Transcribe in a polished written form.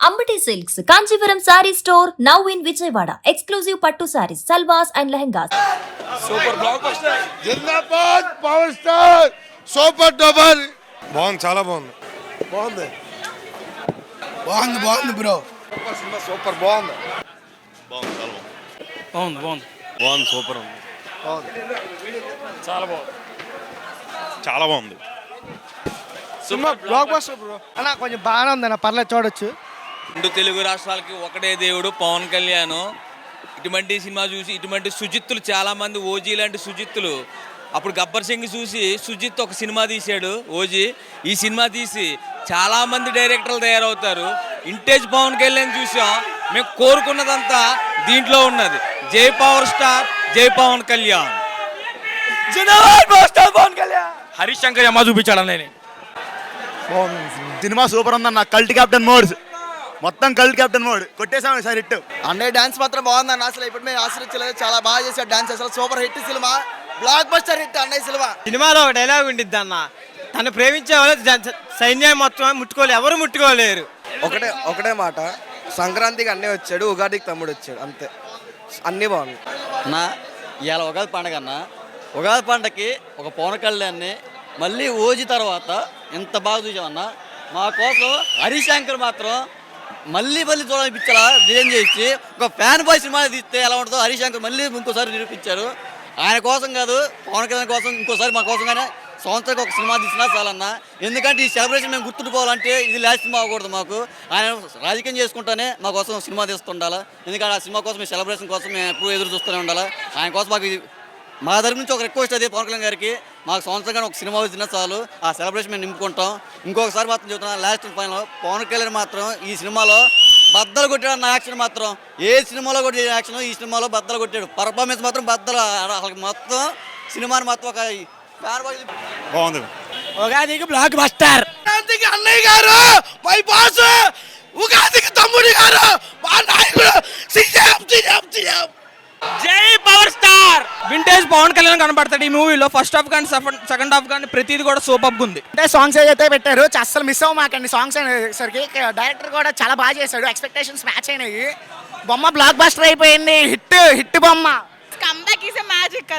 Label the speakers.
Speaker 1: Ambati Silks, Kanchipuram Saree Store, now in Vijayawada. Exclusive Pattu Sarees, Salwas and Lehengas.
Speaker 2: Super blockbuster.
Speaker 3: Zindabad power star super double
Speaker 2: బాగుంది, చాలా బాగుంది.
Speaker 3: బాగుంది bro
Speaker 2: cinema super బాగుంది.
Speaker 4: బాగుంది super ఉంది. చాలా బాగుంది.
Speaker 3: సినిమా బ్లాక్ బస్టర్ బ్రో
Speaker 5: అన్న కొంచెం బాగానే ఉంది అన్న, పర్లేదు చూడొచ్చు.
Speaker 6: రెండు తెలుగు రాష్ట్రాలకి ఒకటే దేవుడు పవన్ కళ్యాణ్. ఇటువంటి సినిమా చూసి ఇటువంటి సుజిత్తులు చాలామంది, ఓజీ లాంటి సుజిత్తులు, అప్పుడు గబ్బర్ సింగ్ చూసి సుజిత్ ఒక సినిమా తీశాడు ఓజీ. ఈ సినిమా తీసి చాలామంది డైరెక్టర్లు తయారవుతారు. ఇంటేజ్ పవన్ కళ్యాణ్ చూసాం, మేము కోరుకున్నదంతా దీంట్లో ఉన్నది. జై పవర్ స్టార్, జై పవన్ కళ్యాణ్.
Speaker 4: హరీష్ శంకర్ అమ్మ చూపించాడు నేను.
Speaker 5: సినిమా సూపర్ ఉందన్న, కల్ట్ కెప్టెన్ మోడ్, మొత్తం కల్ట్ కెప్టెన్ మోడ్ కొట్టేసాం సార్ హిట్.
Speaker 7: అన్నయ్య డాన్స్ మాత్రం బాగుందన్న, అసలు ఇప్పుడు మేము ఆశ్రయించలేదు, చాలా బాగా చేశాడు డాన్స్, అసలు super hit cinema, block buster hit అన్నయ్య సినిమా.
Speaker 5: సినిమాలో ఒక డైలాగ్ ఉండిద్ది అన్న, తను ప్రేమించే వాళ్ళు సైన్యం మొత్తం ముట్టుకోలేరు, ఎవరు ముట్టుకోలేరు.
Speaker 7: ఒకటే మాట, సంక్రాంతికి అన్నయ్య వచ్చాడు, ఉగాదికి తమ్ముడు వచ్చాడు, అంతే, అన్నీ బాగున్నాయి.
Speaker 8: అన్న ఇవాళ ఉగాది పండుగ అన్న, ఉగాది పండగకి ఒక పవన్ కళ్యాణ్ని మళ్ళీ ఓజీ తర్వాత ఎంత బాగా చూసామన్న. మా కోసం హరీష్ శంకర్ మాత్రం మళ్ళీ చూడాలనిపించాలా, డిజైన్ చేసి ఒక ఫ్యాన్ బాయ్ సినిమా తీస్తే ఎలా ఉంటుందో హరీష్ శంకర్ మళ్ళీ ఇంకోసారి నిరూపించారు. ఆయన కోసం కాదు, పవన్ కళ్యాణ్ కోసం ఇంకోసారి మా కోసంగానే సంవత్సరానికి ఒక సినిమా తీసినా చాలన్నా. ఎందుకంటే ఈ సెలబ్రేషన్ మేము గుర్తుండిపోవాలంటే ఇది లాస్ట్ సినిమా అవ్వకూడదు. మాకు ఆయన రాజకీయం చేసుకుంటానే మా కోసం సినిమా తీస్తుండాలి. ఎందుకంటే ఆ సినిమా కోసం, ఈ సెలబ్రేషన్ కోసం మేము ఎప్పుడు ఎదురు చూస్తూనే ఉండాలి. ఆయన కోసం మాకు మా తరపు నుంచి ఒక రిక్వెస్ట్ అది పవన్ కళ్యాణ్ గారికి, మాకు సంవత్సరంగా ఒక సినిమా వచ్చినా చాలు, ఆ సెలబ్రేషన్ మేము నింపుకుంటాం. ఇంకొకసారి మాత్రం చెబుతున్నా, లాస్ట్ ఫైనల్ పవన్ కళ్యాణ్ మాత్రం ఈ సినిమాలో బద్దలు కొట్టాడు అన్న. యాక్షన్ మాత్రం ఏ సినిమాలో కొట్టే యాక్షన్ ఈ సినిమాలో బద్దలు కొట్టాడు. పర్ఫార్మెన్స్ మాత్రం బద్దలు, అసలు మొత్తం సినిమాని మొత్తం ఒక
Speaker 4: బాగుంది.
Speaker 5: ఉగాదికి బ్లాక్ బస్టర్.
Speaker 3: సంక్రాంతికి అన్నయ్య గారు మై బాస్, ఉగాదికి తమ్ముడి గారు మా నాయకుడు సీఎం.
Speaker 5: జై power star. Vintage Pawan Kalyan కనబడతాడు ఈ మూవీలో. ఫస్ట్ హాఫ్ కానీ సెకండ్ హాఫ్ కానీ ప్రతిది కూడా సూపర్ ఉంది. అంటే సాంగ్స్ ఏదైతే పెట్టారు అసలు మిస్ అవ్వమాకండి. సాంగ్స్ అనేసరికి డైరెక్టర్ కూడా చాలా బాగా చేశాడు, ఎక్స్పెక్టేషన్స్ మ్యాచ్ అయినాయి. బొమ్మ బ్లాక్ బస్టర్ అయిపోయింది, హిట్ బొమ్మ.
Speaker 9: Comeback is a magic.